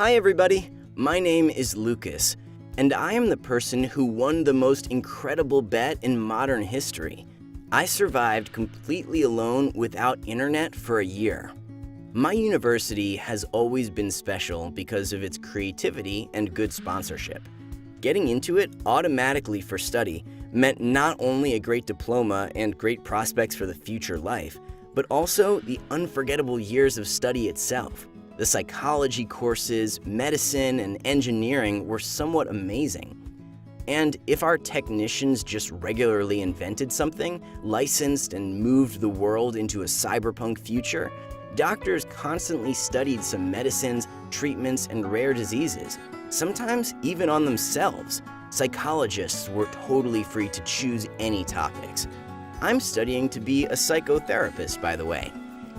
Hi everybody, my name is Lucas, and I am the person who won the most incredible bet in modern history. I survived completely alone without internet for a year. My university has always been special because of its creativity and good sponsorship. Getting into it automatically for study meant not only a great diploma and great prospects for the future life, but also the unforgettable years of study itself. The psychology courses, medicine, and engineering were somewhat amazing. And if our technicians just regularly invented something, licensed and moved the world into a cyberpunk future, doctors constantly studied some medicines, treatments, and rare diseases, sometimes even on themselves. Psychologists were totally free to choose any topics. I'm studying to be a psychotherapist, by the way.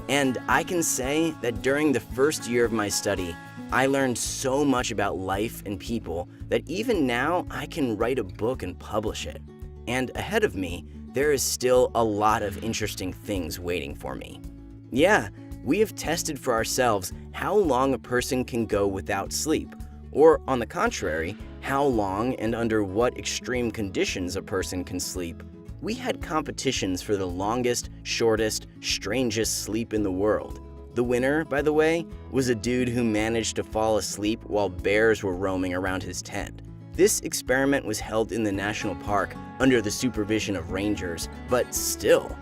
And I can say that during the first year of my study, I learned so much about life and people that even now I can write a book and publish it. And ahead of me, there is still a lot of interesting things waiting for me. Yeah, we have tested for ourselves how long a person can go without sleep, or on the contrary, how long and under what extreme conditions a person can sleep. We had competitions for the longest, shortest, strangest sleep in the world. The winner, by the way, was a dude who managed to fall asleep while bears were roaming around his tent. This experiment was held in the national park under the supervision of rangers, but still.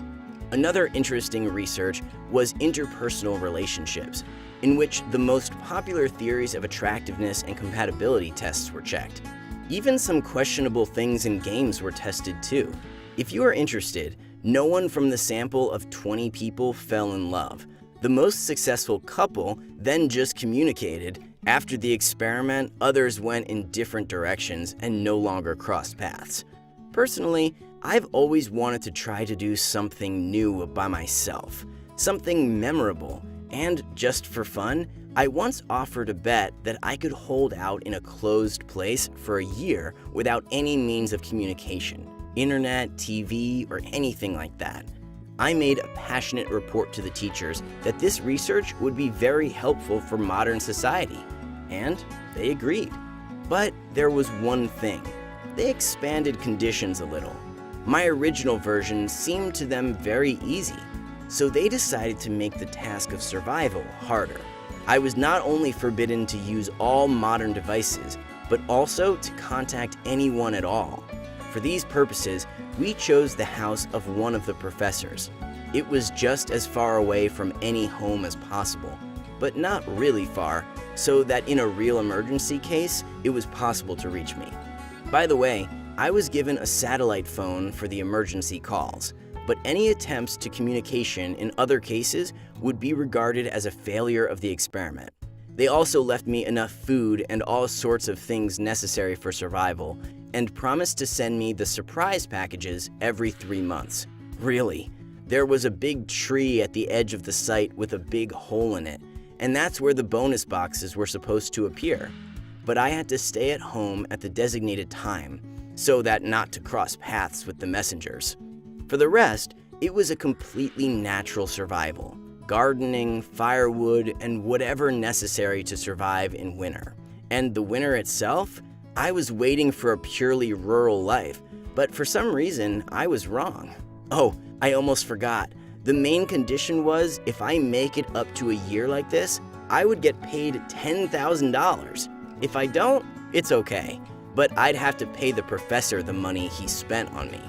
Another interesting research was interpersonal relationships, in which the most popular theories of attractiveness and compatibility tests were checked. Even some questionable things in games were tested too. If you are interested, no one from the sample of 20 people fell in love. The most successful couple then just communicated. After the experiment, others went in different directions and no longer crossed paths. Personally, I've always wanted to try to do something new by myself, something memorable, and just for fun, I once offered a bet that I could hold out in a closed place for a year without any means of communication. Internet, TV, or anything like that. I made a passionate report to the teachers that this research would be very helpful for modern society, and they agreed. But there was one thing. They expanded conditions a little. My original version seemed to them very easy, so they decided to make the task of survival harder. I was not only forbidden to use all modern devices, but also to contact anyone at all. For these purposes, we chose the house of one of the professors. It was just as far away from any home as possible, but not really far, so that in a real emergency case, it was possible to reach me. By the way, I was given a satellite phone for the emergency calls, but any attempts to communication in other cases would be regarded as a failure of the experiment. They also left me enough food and all sorts of things necessary for survival, and promised to send me the surprise packages every 3 months. Really, there was a big tree at the edge of the site with a big hole in it, and that's where the bonus boxes were supposed to appear. But I had to stay at home at the designated time, so that not to cross paths with the messengers. For the rest, it was a completely natural survival. Gardening, firewood, and whatever necessary to survive in winter. And the winter itself? I was waiting for a purely rural life, but for some reason, I was wrong. Oh, I almost forgot. The main condition was if I make it up to a year like this, I would get paid $10,000. If I don't, it's okay, but I'd have to pay the professor the money he spent on me.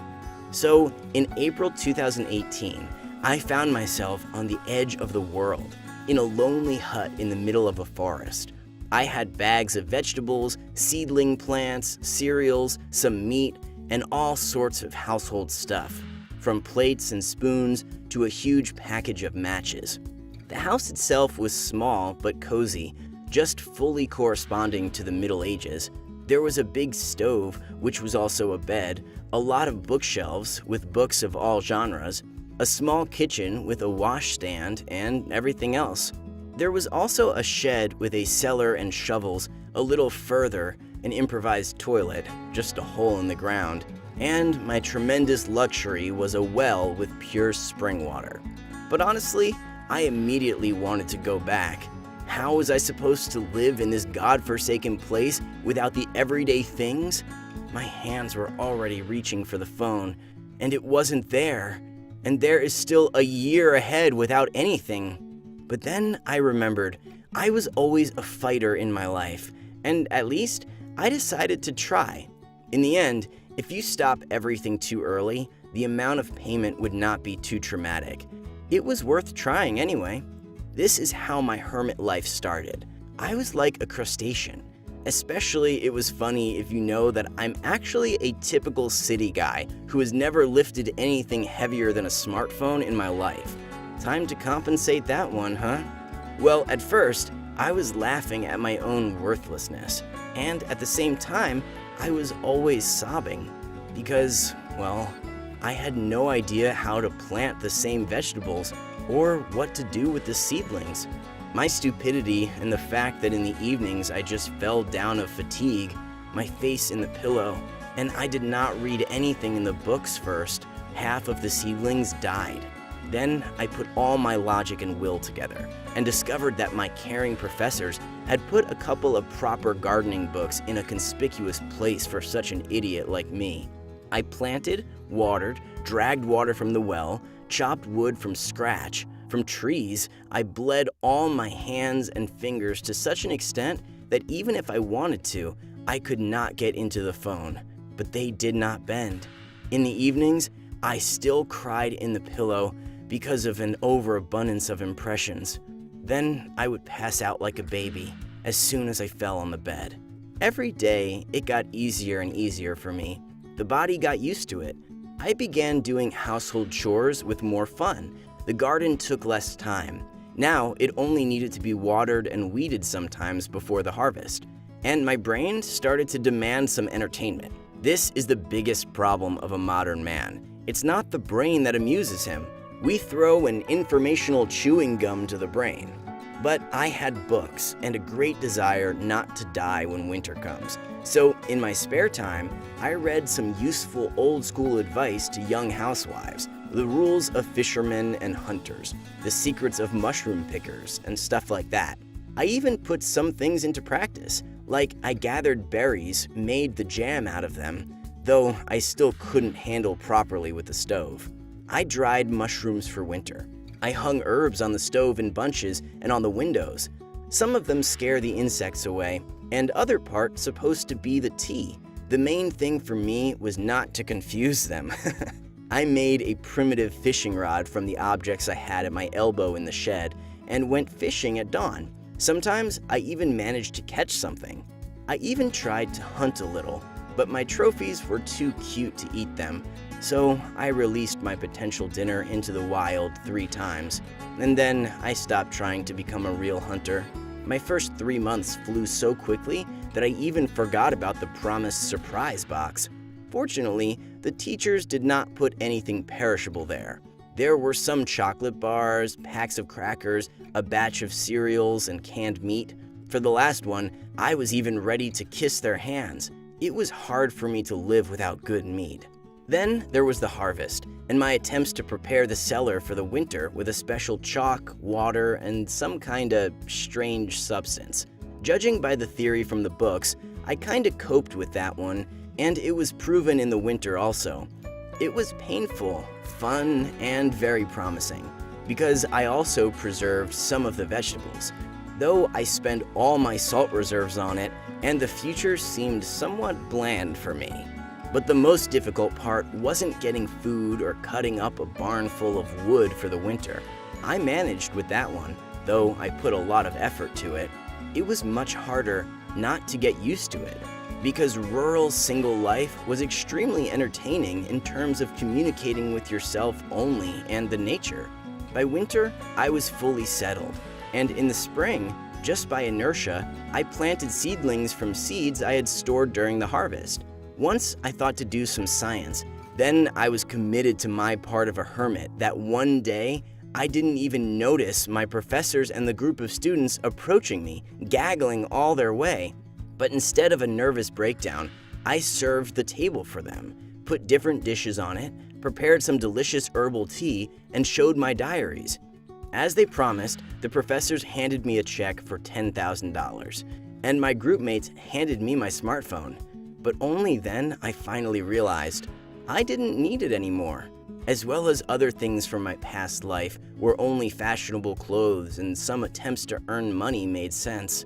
So, in April 2018, I found myself on the edge of the world, in a lonely hut in the middle of a forest. I had bags of vegetables, seedling plants, cereals, some meat, and all sorts of household stuff, from plates and spoons to a huge package of matches. The house itself was small but cozy, just fully corresponding to the Middle Ages. There was a big stove, which was also a bed, a lot of bookshelves with books of all genres, a small kitchen with a washstand, and everything else. There was also a shed with a cellar and shovels, a little further, an improvised toilet, just a hole in the ground, and my tremendous luxury was a well with pure spring water. But honestly, I immediately wanted to go back. How was I supposed to live in this godforsaken place without the everyday things? My hands were already reaching for the phone, and it wasn't there. And there is still a year ahead without anything. But then I remembered I was always a fighter in my life, and at least I decided to try. In the end, if you stop everything too early, the amount of payment would not be too traumatic. It was worth trying anyway. This is how my hermit life started. I was like a crustacean. Especially, it was funny if you know that I'm actually a typical city guy who has never lifted anything heavier than a smartphone in my life. Time to compensate that one, huh? Well, at first, I was laughing at my own worthlessness. And at the same time, I was always sobbing. Because, well, I had no idea how to plant the same vegetables or what to do with the seedlings. My stupidity and the fact that in the evenings I just fell down of fatigue, my face in the pillow, and I did not read anything in the books first, half of the seedlings died. Then I put all my logic and will together and discovered that my caring professors had put a couple of proper gardening books in a conspicuous place for such an idiot like me. I planted, watered, dragged water from the well, chopped wood from scratch. From trees, I bled all my hands and fingers to such an extent that even if I wanted to, I could not get into the phone. But they did not bend. In the evenings, I still cried in the pillow because of an overabundance of impressions. Then I would pass out like a baby as soon as I fell on the bed. Every day, it got easier and easier for me. The body got used to it. I began doing household chores with more fun. The garden took less time. Now, it only needed to be watered and weeded sometimes before the harvest. And my brain started to demand some entertainment. This is the biggest problem of a modern man. It's not the brain that amuses him. We throw an informational chewing gum to the brain. But I had books and a great desire not to die when winter comes. So, in my spare time, I read some useful old-school advice to young housewives, the rules of fishermen and hunters, the secrets of mushroom pickers, and stuff like that. I even put some things into practice, like I gathered berries, made the jam out of them, though I still couldn't handle properly with the stove. I dried mushrooms for winter. I hung herbs on the stove in bunches and on the windows. Some of them scare the insects away, and other part supposed to be the tea. The main thing for me was not to confuse them. I made a primitive fishing rod from the objects I had at my elbow in the shed and went fishing at dawn. Sometimes I even managed to catch something. I even tried to hunt a little, but my trophies were too cute to eat them, so I released my potential dinner into the wild 3 times, and then I stopped trying to become a real hunter. My first 3 months flew so quickly that I even forgot about the promised surprise box. Fortunately, the teachers did not put anything perishable there. There were some chocolate bars, packs of crackers, a batch of cereals, and canned meat. For the last one, I was even ready to kiss their hands. It was hard for me to live without good meat. Then there was the harvest, and my attempts to prepare the cellar for the winter with a special chalk, water, and some kinda strange substance. Judging by the theory from the books, I kinda coped with that one, and it was proven in the winter also. It was painful, fun, and very promising, because I also preserved some of the vegetables. Though I spent all my salt reserves on it, and the future seemed somewhat bland for me. But the most difficult part wasn't getting food or cutting up a barn full of wood for the winter. I managed with that one, though I put a lot of effort to it. It was much harder not to get used to it, because rural single life was extremely entertaining in terms of communicating with yourself only and the nature. By winter, I was fully settled, and in the spring, just by inertia, I planted seedlings from seeds I had stored during the harvest. Once I thought to do some science. Then I was committed to my part of a hermit that one day I didn't even notice my professors and the group of students approaching me, gaggling all their way. But instead of a nervous breakdown, I served the table for them, put different dishes on it, prepared some delicious herbal tea, and showed my diaries. As they promised, the professors handed me a check for $10,000, and my group mates handed me my smartphone. But only then I finally realized I didn't need it anymore, as well as other things from my past life where only fashionable clothes and some attempts to earn money made sense.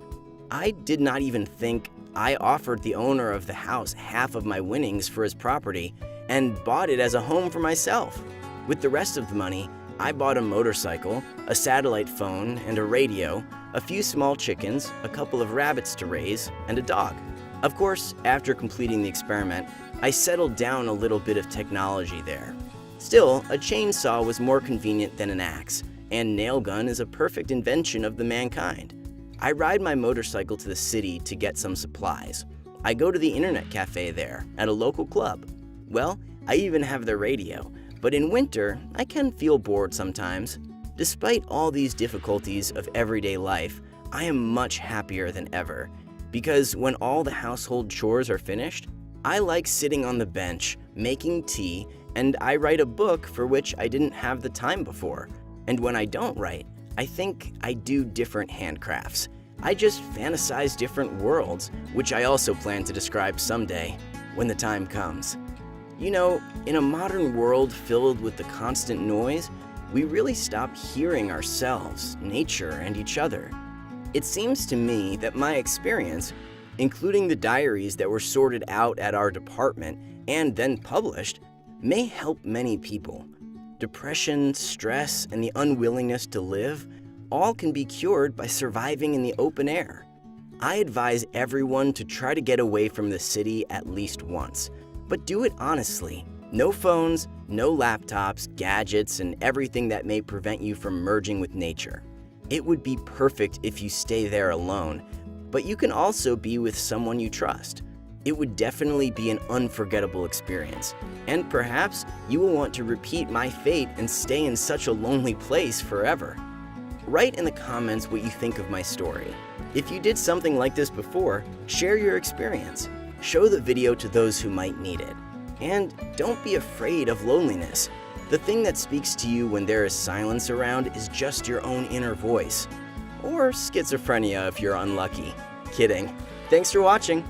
I did not even think I offered the owner of the house half of my winnings for his property and bought it as a home for myself. With the rest of the money, I bought a motorcycle, a satellite phone, and a radio, a few small chickens, a couple of rabbits to raise, and a dog. Of course, after completing the experiment, I settled down a little bit of technology there. Still, a chainsaw was more convenient than an axe, and nail gun is a perfect invention of the mankind. I ride my motorcycle to the city to get some supplies. I go to the internet cafe there, at a local club. Well, I even have the radio, but in winter, I can feel bored sometimes. Despite all these difficulties of everyday life, I am much happier than ever, because when all the household chores are finished, I like sitting on the bench, making tea, and I write a book for which I didn't have the time before. And when I don't write, I think I do different handcrafts. I just fantasize different worlds, which I also plan to describe someday, when the time comes. You know, in a modern world filled with the constant noise, we really stop hearing ourselves, nature, and each other. It seems to me that my experience, including the diaries that were sorted out at our department and then published, may help many people. Depression, stress, and the unwillingness to live all can be cured by surviving in the open air. I advise everyone to try to get away from the city at least once, but do it honestly. No phones, no laptops, gadgets, and everything that may prevent you from merging with nature. It would be perfect if you stay there alone, but you can also be with someone you trust. It would definitely be an unforgettable experience, and perhaps you will want to repeat my fate and stay in such a lonely place forever. Write in the comments what you think of my story. If you did something like this before, share your experience. Show the video to those who might need it. And don't be afraid of loneliness. The thing that speaks to you when there is silence around is just your own inner voice. Or schizophrenia if you're unlucky. Kidding. Thanks for watching.